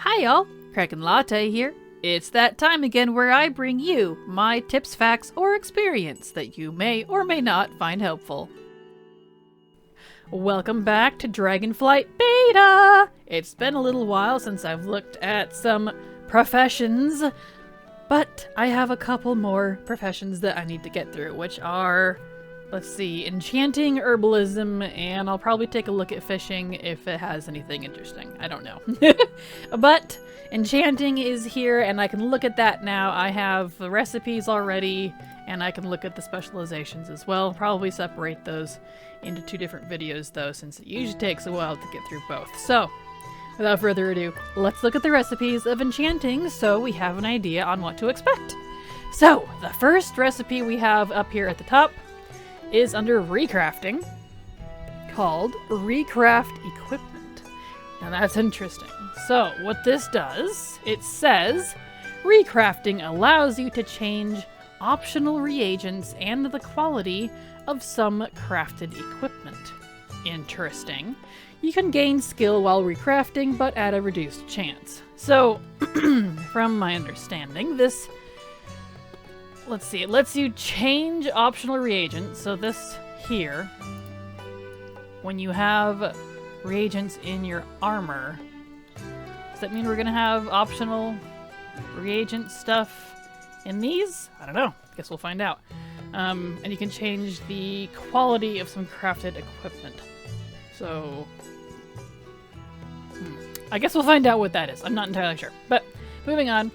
Hi y'all, Kraken Latte here. It's that time again where I bring you my tips, facts, or experience that you may or may not find helpful. Welcome back to Dragonflight Beta! It's been a little while since I've looked at some professions, but I have a couple more professions that I need to get through, which are, let's see, Enchanting, Herbalism, and I'll probably take a look at fishing if it has anything interesting. I don't know. But Enchanting is here, and I can look at that now. I have the recipes already, and I can look at the specializations as well. Probably separate those into two different videos, though, since it usually takes a while to get through both. So, without further ado, let's look at the recipes of Enchanting so we have an idea on what to expect. So, the first recipe we have up here at the top is under recrafting, called Recraft Equipment. Now that's interesting. So what this does, it says, recrafting allows you to change optional reagents and the quality of some crafted equipment. Interesting. You can gain skill while recrafting, but at a reduced chance. So, from my understanding, this, let's see, it lets you change optional reagents. So this here, when you have reagents in your armor, does that mean we're going to have optional reagent stuff in these? I don't know. Guess we'll find out. And you can change the quality of some crafted equipment. So, I guess we'll find out what that is. I'm not entirely sure. But, moving on.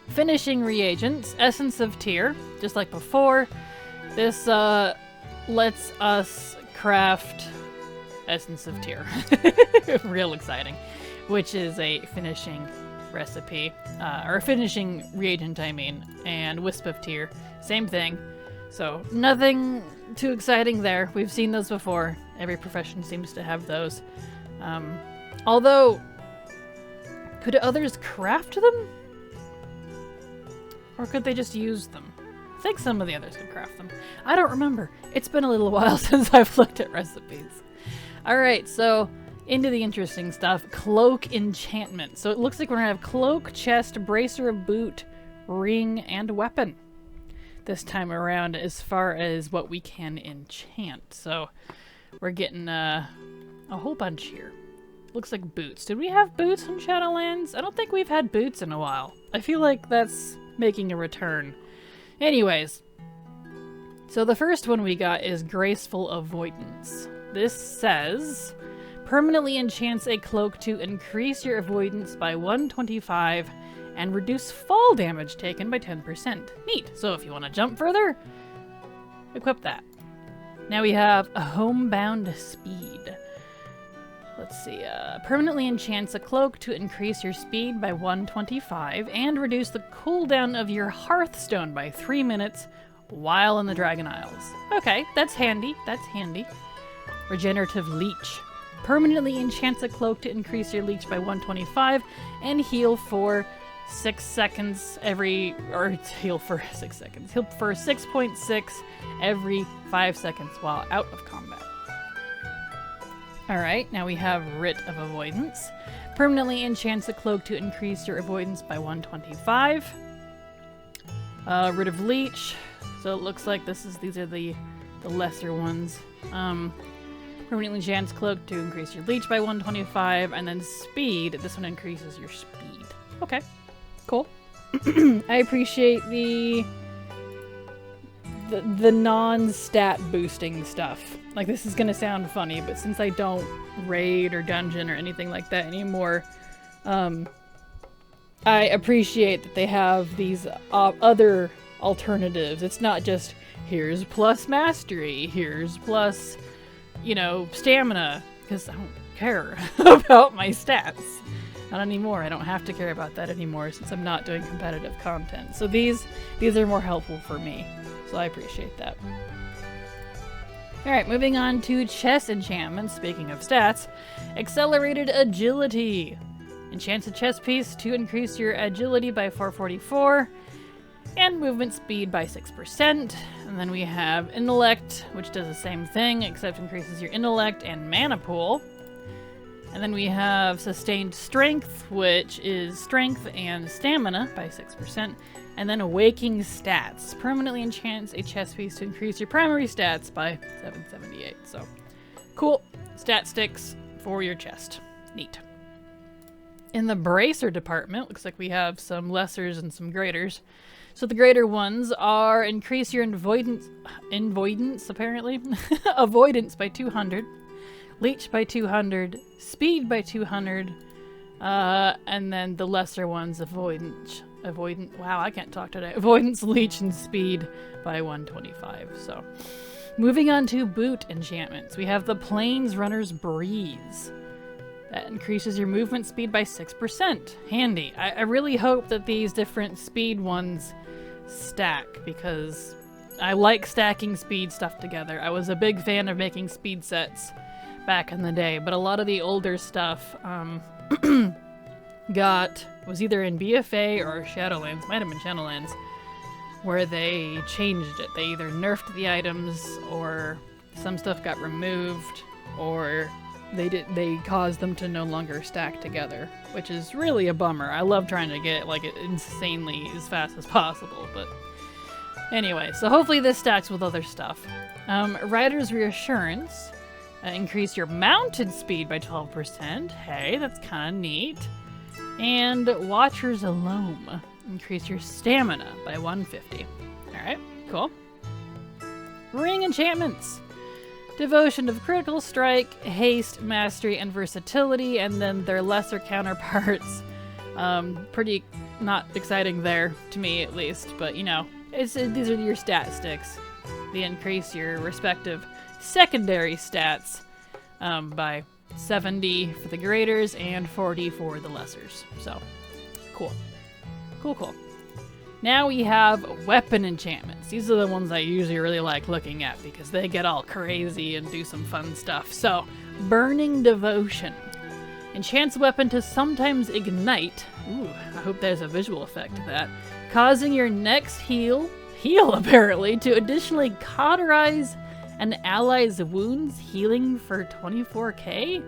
Finishing reagents, Essence of Tear, just like before. This lets us craft Essence of Tear. Real exciting. Which is a finishing recipe, or a finishing reagent, I mean, and Wisp of Tear, same thing. So nothing too exciting there. We've seen those before. Every profession seems to have those. Although, could others craft them? Or could they just use them? I think some of the others could craft them. I don't remember. It's been a little while since I've looked at recipes. Alright, so into the interesting stuff. Cloak enchantment. So it looks like we're going to have cloak, chest, bracer of boot, ring, and weapon this time around as far as what we can enchant. So we're getting a whole bunch here. Looks like boots. Did we have boots in Shadowlands? I don't think we've had boots in a while. I feel like that's making a return. Anyways, so the first one we got is Graceful Avoidance. This says, permanently enchants a cloak to increase your avoidance by 125 and reduce fall damage taken by 10%. Neat. So if you want to jump further, equip that. Now we have a Homebound Speed. Let's see, permanently enchants a cloak to increase your speed by 125 and reduce the cooldown of your Hearthstone by 3 minutes while in the Dragon Isles. Okay, that's handy, that's handy. Regenerative Leech. Permanently enchants a cloak to increase your leech by 125 and heal for 6 seconds every, or heal for 6 seconds. Heal for 6.6 every 5 seconds while out of combat. Alright, now we have Writ of Avoidance. Permanently enchants a cloak to increase your avoidance by 125. Writ of Leech. So it looks like these are the lesser ones. Permanently enchants cloak to increase your leech by 125, and then speed. This one increases your speed. Okay, cool. I appreciate the non-stat boosting stuff. Like, this is gonna sound funny, but since I don't raid or dungeon or anything like that anymore, I appreciate that they have these other alternatives. It's not just, here's plus mastery, here's plus, you know, stamina, because I don't care about my stats. Not anymore. I don't have to care about that anymore since I'm not doing competitive content. So these are more helpful for me. So I appreciate that. Alright, moving on to chess enchantments. Speaking of stats, Accelerated Agility. Enchants a chess piece to increase your agility by 444 and movement speed by 6%. And then we have Intellect, which does the same thing, except increases your intellect and mana pool. And then we have Sustained Strength, which is Strength and Stamina by 6%. And then Waking Stats. Permanently enchants a chest piece to increase your primary stats by 778. So, cool. Stat sticks for your chest. Neat. In the Bracer department, looks like we have some lessers and some greaters. So the greater ones are increase your avoidance apparently, avoidance by 200, leech by 200, speed by 200, and then the lesser ones avoidance, wow, I can't talk today. Avoidance, leech, and speed by 125. So moving on to boot enchantments, we have the Plains Runner's Breeze. That increases your movement speed by 6%. Handy. I really hope that these different speed ones stack, because I like stacking speed stuff together. I was a big fan of making speed sets back in the day, but a lot of the older stuff was either in BFA or Shadowlands, might have been Shadowlands, where they changed it. They either nerfed the items, or some stuff got removed, or they caused them to no longer stack together, which is really a bummer. I love trying to get like it insanely as fast as possible, but anyway, so hopefully this stacks with other stuff. Rider's Reassurance, increase your mounted speed by 12%. Hey, that's kind of neat. And Watcher's Alone, increase your stamina by 150. Alright, cool. Ring enchantments. Devotion of Critical Strike, Haste, Mastery, and Versatility, and then their lesser counterparts. Pretty not exciting there, to me at least, but you know, these are your stat sticks. They increase your respective secondary stats by 70 for the graders and 40 for the lessers. So, cool. Cool. Now we have weapon enchantments. These are the ones I usually really like looking at because they get all crazy and do some fun stuff. So, Burning Devotion. Enchants weapon to sometimes ignite. Ooh, I hope there's a visual effect to that. Causing your next heal apparently, to additionally cauterize an ally's wounds, healing for 24k?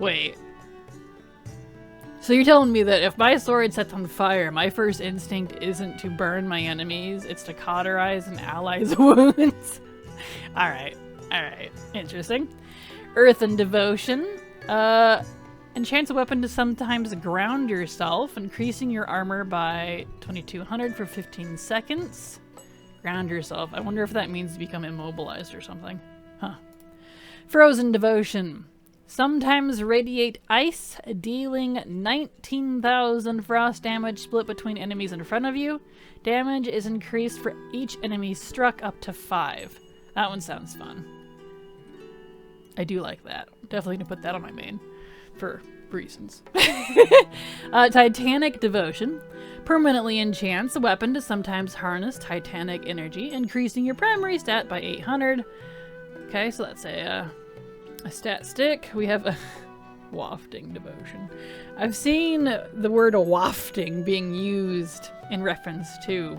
Wait. So you're telling me that if my sword sets on fire, my first instinct isn't to burn my enemies, it's to cauterize an ally's wounds? Alright. Interesting. Earth and Devotion. Enchants a weapon to sometimes ground yourself, increasing your armor by 2200 for 15 seconds. Ground yourself. I wonder if that means to become immobilized or something. Huh. Frozen Devotion. Sometimes radiate ice, dealing 19,000 frost damage split between enemies in front of you. Damage is increased for each enemy struck up to 5. That one sounds fun. I do like that. Definitely gonna put that on my main for reasons. Titanic Devotion. Permanently enchants a weapon to sometimes harness titanic energy, increasing your primary stat by 800. Okay, so that's a stat stick. We have a Wafting Devotion. I've seen the word wafting being used in reference to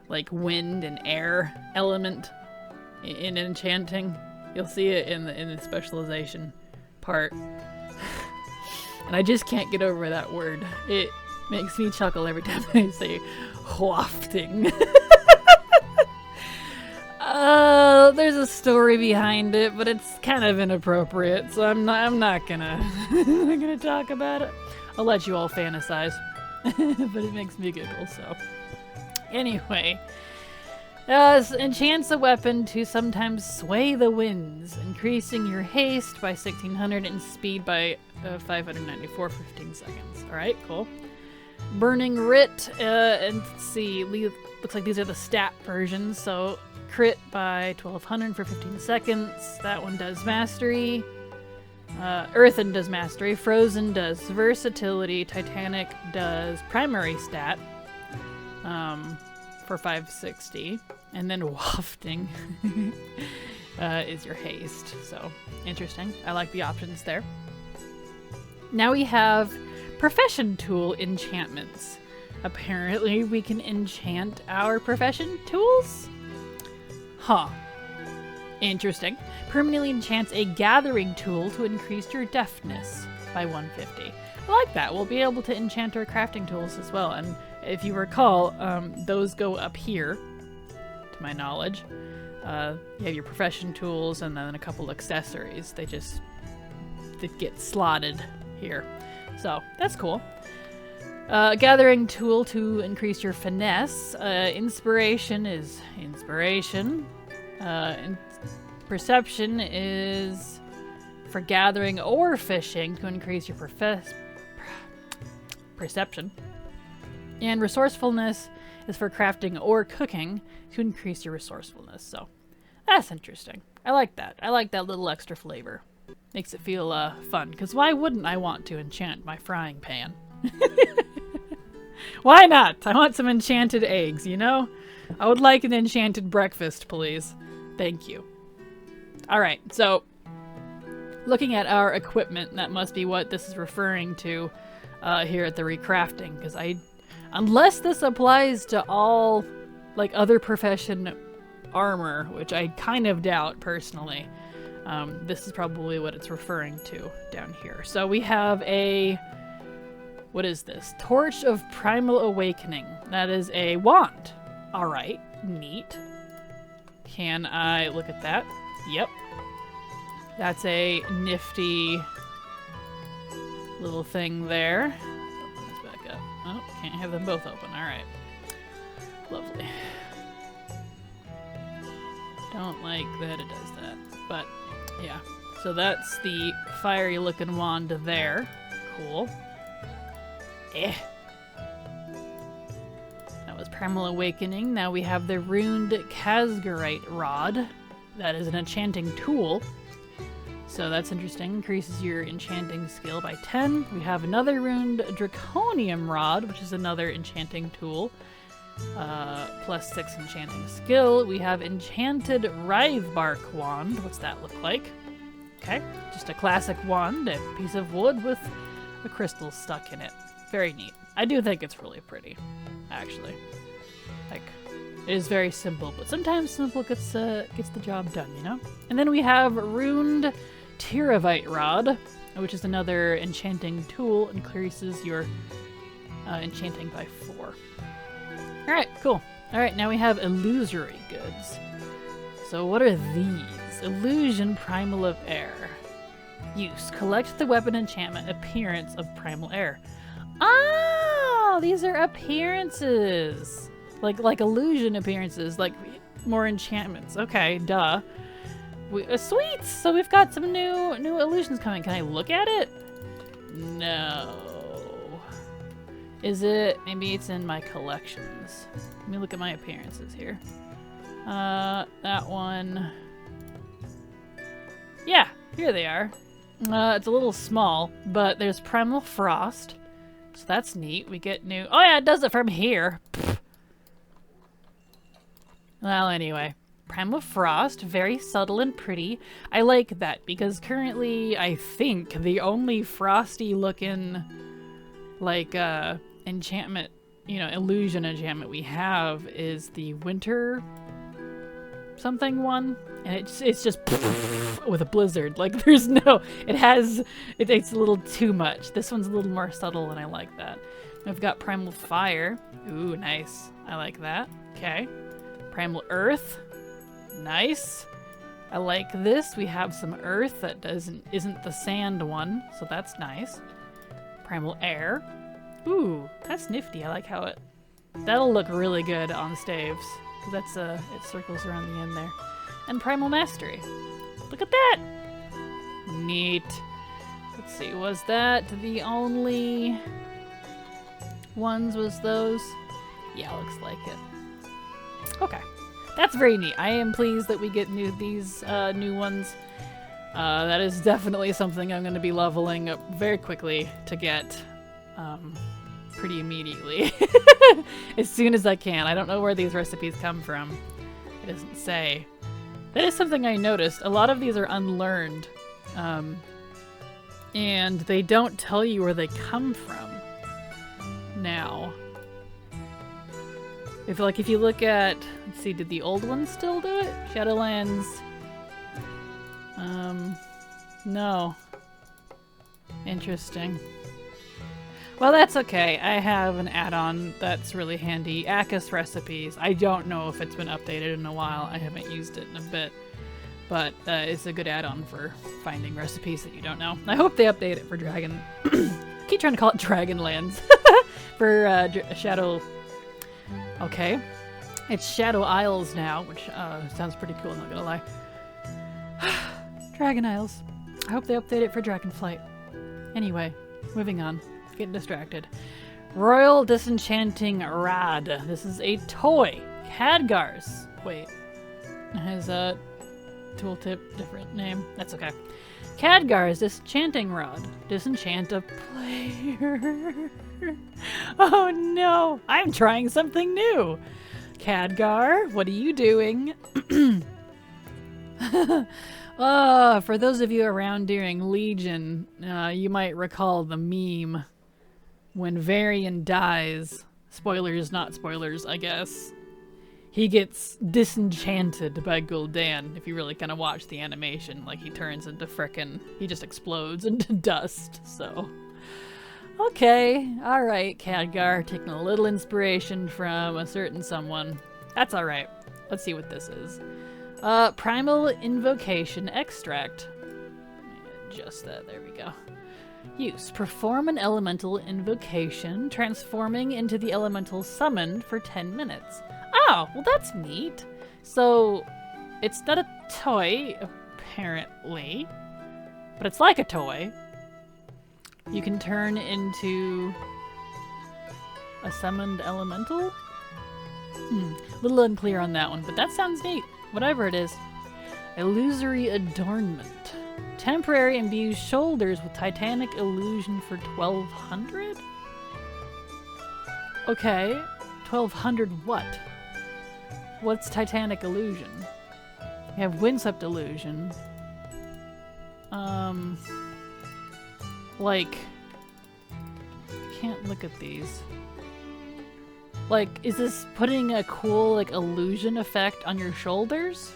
like wind and air element in Enchanting. You'll see it in the specialization part. And I just can't get over that word. It makes me chuckle every time I say wafting. There's a story behind it, but it's kind of inappropriate, so I'm not gonna talk about it. I'll let you all fantasize, but it makes me giggle. So, anyway, enchants a weapon to sometimes sway the winds, increasing your haste by 1600 and speed by 594 for 15 seconds. All right, cool. Burning Writ, and let's see, looks like these are the stat versions, so crit by 1200 for 15 seconds. That one does mastery. Earthen does mastery. Frozen does versatility. Titanic does primary stat for 560. And then wafting is your haste. So interesting. I like the options there. Now we have profession tool enchantments. Apparently we can enchant our profession tools? Huh. Interesting. Permanently enchants a gathering tool to increase your deftness by 150. I like that. We'll be able to enchant our crafting tools as well. And if you recall, those go up here, to my knowledge. You have your profession tools and then a couple accessories. They get slotted here. So that's cool. Gathering tool to increase your finesse. Inspiration is inspiration. Perception is for gathering or fishing to increase your perception. And resourcefulness is for crafting or cooking to increase your resourcefulness. So that's interesting. I like that. I like that little extra flavor. Makes it feel fun. Because why wouldn't I want to enchant my frying pan? Why not? I want some enchanted eggs, you know? I would like an enchanted breakfast, please. Thank you. Alright, so looking at our equipment, that must be what this is referring to here at the recrafting, because unless this applies to all like other profession armor, which I kind of doubt personally, this is probably what it's referring to down here. So we have what is this? Torch of Primal Awakening. That is a wand. Alright, neat. Can I look at that? Yep. That's a nifty little thing there. Open this back up. Oh, can't have them both open. Alright. Lovely. Don't like that it does that. But, yeah. So that's the fiery looking wand there. Cool. That was Primal Awakening. Now we have the Runed Casgarite Rod. That is an enchanting tool. So that's interesting. Increases your enchanting skill by 10. We have another Runed Draconium Rod, which is another enchanting tool. Plus 6 enchanting skill. We have Enchanted Writhe-Bark Wand. What's that look like? Okay, just a classic wand, a piece of wood with a crystal stuck in it. Very neat. I do think it's really pretty, actually. Like, it is very simple, but sometimes simple gets the job done, you know? And then we have Runed Tiravite Rod, which is another enchanting tool, increases your enchanting by 4. Alright, cool. Alright, now we have Illusory Goods. So what are these? Illusion Primal of Air. Use. Collect the weapon enchantment appearance of Primal Air. Oh, these are appearances. Like illusion appearances, like more enchantments. Okay, duh. Sweet! So we've got some new illusions coming. Can I look at it? No. Is it? Maybe it's in my collections. Let me look at my appearances here. That one. Yeah, here they are. It's a little small, but there's Primal Frost. So that's neat. We get new... Oh yeah, it does it from here. Pfft. Well, anyway. Primal Frost, very subtle and pretty. I like that because currently, I think, the only frosty looking, like, enchantment, you know, illusion enchantment we have is the winter something one. And it's just with a blizzard. Like, there's no... It's a little too much. This one's a little more subtle, and I like that. We've got Primal Fire. Ooh, nice. I like that. Okay. Primal Earth. Nice. I like this. We have some Earth that isn't the sand one, so that's nice. Primal Air. Ooh, that's nifty. I like how that'll look really good on staves. Because that's, it circles around the end there. And Primal Mastery. Look at that! Neat. Let's see, was that the only ones? Was those? Yeah, looks like it. Okay. That's very neat. I am pleased that we get these new ones. That is definitely something I'm going to be leveling up very quickly to get pretty immediately. As soon as I can. I don't know where these recipes come from. It doesn't say. That is something I noticed. A lot of these are unlearned. And they don't tell you where they come from. Now. If you look at, let's see, did the old ones still do it? Shadowlands No. Interesting. Well, that's okay. I have an add-on that's really handy. Akkus Recipes. I don't know if it's been updated in a while. I haven't used it in a bit. But it's a good add-on for finding recipes that you don't know. I hope they update it for Dragon... I keep trying to call it Dragonlands. For Shadow... Okay. It's Shadow Isles now, which sounds pretty cool, not gonna lie. Dragon Isles. I hope they update it for Dragonflight. Anyway, moving on. Getting distracted. Royal Disenchanting Rod. This is a toy. Khadgar's. Wait. It has a tooltip, different name. That's okay. Khadgar's Disenchanting Rod. Disenchant a player. Oh no! I'm trying something new! Khadgar, what are you doing? For those of you around during Legion, you might recall the meme when Varian dies. Spoilers, not spoilers, I guess. He gets disenchanted by Gul'dan, if you really kind of watch the animation. Like, he turns into frickin'... he just explodes into dust, so... Okay, alright, Khadgar, taking a little inspiration from a certain someone. That's alright. Let's see what this is. Primal Invocation Extract. Let me adjust that, there we go. Use. Perform an elemental invocation, transforming into the elemental summoned for 10 minutes. Oh, well that's neat. So, it's not a toy, apparently, but it's like a toy. You can turn into a summoned elemental? A little unclear on that one, but that sounds neat. Whatever it is. Illusory Adornment. Temporary imbues shoulders with Titanic Illusion for 1200? Okay. 1200 what? What's Titanic Illusion? You have Windswept Illusion. Like... can't look at these. Like, is this putting a cool, like, illusion effect on your shoulders?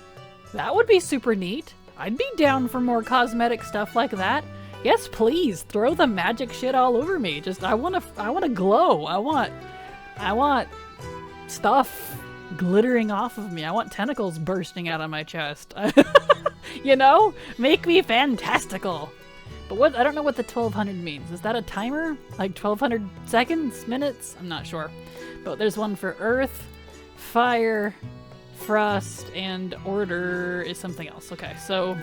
That would be super neat. I'd be down for more cosmetic stuff like that. Yes, please, throw the magic shit all over me. Just, I wanna glow. I want stuff glittering off of me. I want tentacles bursting out of my chest. You know? Make me fantastical. But what, I don't know what the 1200 means. Is that a timer? Like 1200 seconds? Minutes? I'm not sure. But there's one for Earth, Fire, Frost, and Order is something else. Okay, so...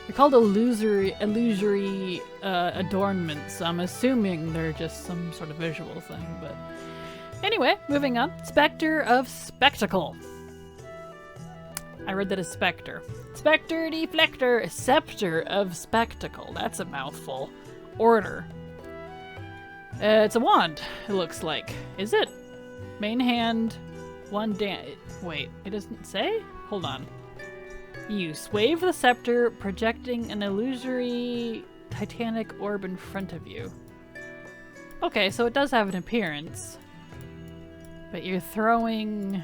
they're called illusory adornments, so I'm assuming they're just some sort of visual thing, but... Anyway, moving on. Spectre of Spectacle. I read that as Spectre. Spectre Deflector, Scepter of Spectacle. That's a mouthful. Order. It's a wand, it looks like. Is it? Main hand, one wait, it doesn't say? Hold on. Use. Wave the scepter, projecting an illusory titanic orb in front of you. Okay, so it does have an appearance. But you're throwing...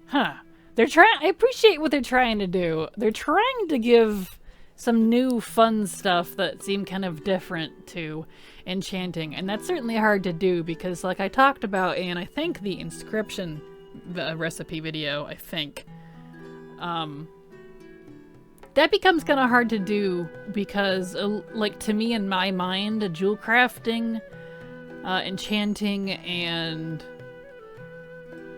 Huh. They're trying... I appreciate what they're trying to do. They're trying to give some new fun stuff that seem kind of different to Enchanting. And that's certainly hard to do because, like I talked about in, I think, the Inscription recipe video, I think. That becomes kind of hard to do because, like, to me, in my mind, jewel crafting, enchanting, and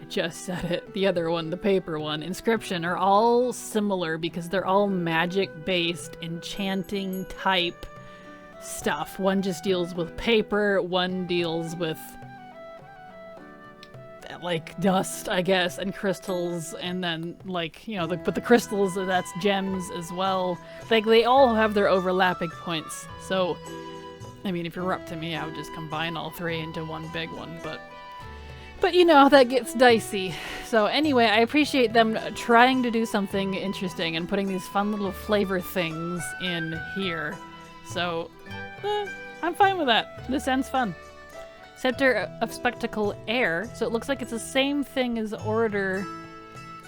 I just said it, the other one, the paper one, Inscription, are all similar because they're all magic-based, enchanting type stuff. One just deals with paper, one deals with like dust, I guess, and crystals, and then, like, you know, but the crystals, that's gems as well. Like, they all have their overlapping points. So, I mean, if it were up to me, I would just combine all three into one big one, but you know, that gets dicey. So anyway, I appreciate them trying to do something interesting and putting these fun little flavor things in here. So, I'm fine with that. This sounds fun. Scepter of Spectacle Air, so it looks like it's the same thing as Order,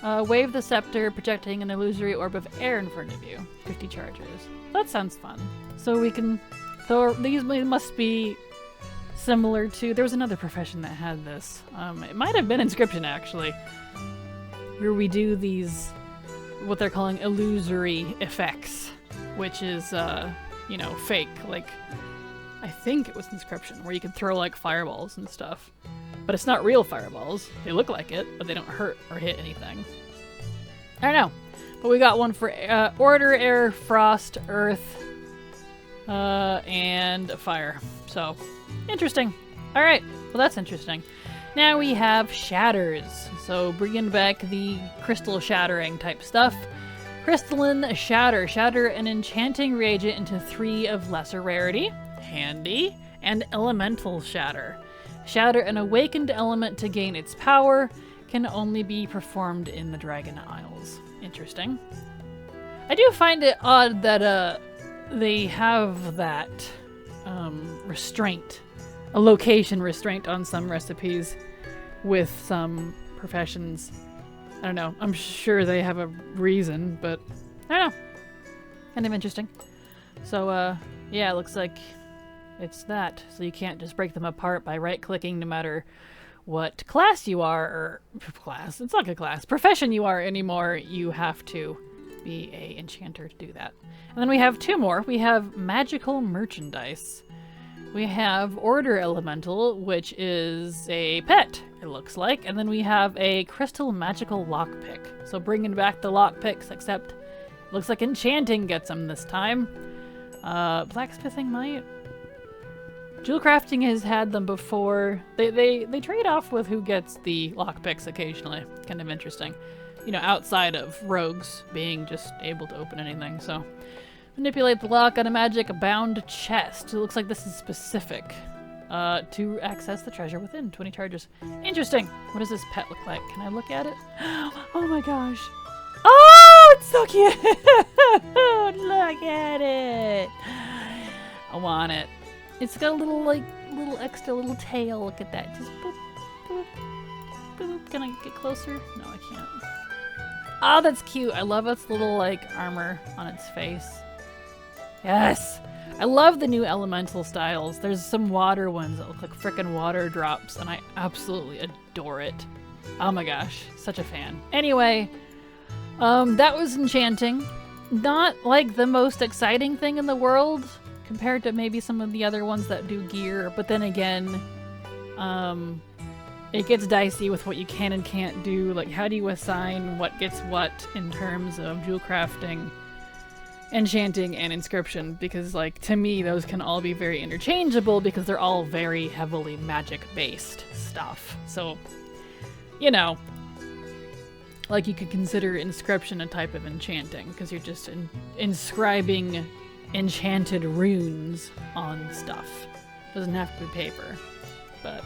Wave the scepter, projecting an illusory orb of air in front of you. 50 charges. That sounds fun. So we can... So these must be similar to... There was another profession that had this. It might have been Inscription, actually. Where we do these... what they're calling illusory effects. Which is, you know, fake. Like, I think it was Inscription, where you can throw, like, fireballs and stuff. But it's not real fireballs. They look like it, but they don't hurt or hit anything. I don't know. But we got one for Order, Air, Frost, Earth, and Fire. So, interesting. Alright, well that's interesting. Now we have Shatters. So, bringing back the crystal shattering type stuff. Crystalline Shatter. Shatter an enchanting reagent into 3 of lesser rarity. Handy. And Elemental Shatter. Shatter an awakened element to gain its power. Can only be performed in the Dragon Isles. Interesting. I do find it odd that they have that restraint. A location restraint on some recipes with some professions. I don't know. I'm sure they have a reason, but I don't know. Kind of interesting. So, yeah, it looks like it's that. So you can't just break them apart by right-clicking no matter what class you are, or class, it's not a class, profession you are anymore. You have to be a enchanter to do that. And then we have 2 more. We have magical merchandise. We have Order Elemental, which is a pet, it looks like. And then we have a crystal magical lockpick. So bringing back the lockpicks, except it looks like Enchanting gets them this time. Blacksmithing might. Jewel crafting has had them before. They trade off with who gets the lockpicks occasionally. Kind of interesting. You know, outside of rogues being just able to open anything, so. Manipulate the lock on a magic bound chest. It looks like this is specific. To access the treasure within. 20 charges. Interesting. What does this pet look like? Can I look at it? Oh my gosh. Oh, it's so cute. Look at it. I want it. It's got a little, like, extra little tail. Look at that. Just boop, boop, boop. Can I get closer? No, I can't. Oh, that's cute. I love its little, like, armor on its face. Yes! I love the new elemental styles. There's some water ones that look like frickin' water drops, and I absolutely adore it. Oh my gosh. Such a fan. Anyway, that was Enchanting. Not, like, the most exciting thing in the world, compared to maybe some of the other ones that do gear, but then again, it gets dicey with what you can and can't do. Like, how do you assign what gets what in terms of jewel crafting, enchanting, and inscription? Because, like, to me, those can all be very interchangeable because they're all very heavily magic-based stuff. So, you know, like, you could consider inscription a type of enchanting because you're just inscribing enchanted runes on stuff. Doesn't have to be paper. But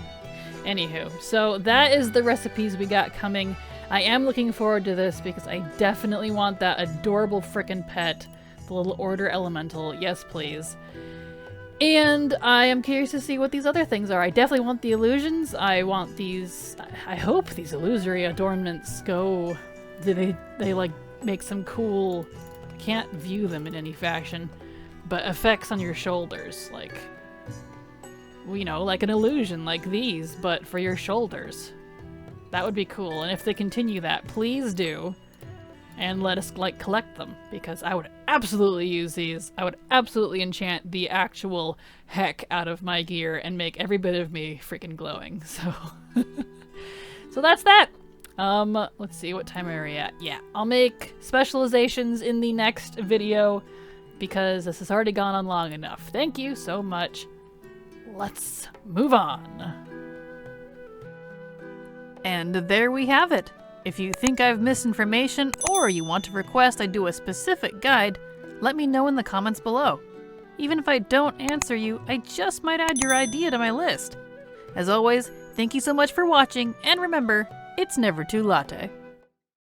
anywho, so that is the recipes we got coming. I am looking forward to this because I definitely want that adorable frickin' pet, the little Order Elemental. Yes, please. And I am curious to see what these other things are. I definitely want the illusions. I want these... I hope these illusory adornments go... They like, make some cool... Can't view them in any fashion. But effects on your shoulders, like, you know, like an illusion like these, but for your shoulders. That would be cool, and if they continue that, please do, and let us, like, collect them, because I would absolutely use these. I would absolutely enchant the actual heck out of my gear and make every bit of me freaking glowing, so. So that's that! Let's see, what time are we at? Yeah, I'll make specializations in the next video, because this has already gone on long enough. Thank you so much. Let's move on. And there we have it. If you think I've missed information or you want to request I do a specific guide, let me know in the comments below. Even if I don't answer you, I just might add your idea to my list. As always, thank you so much for watching, and remember, it's never too latte.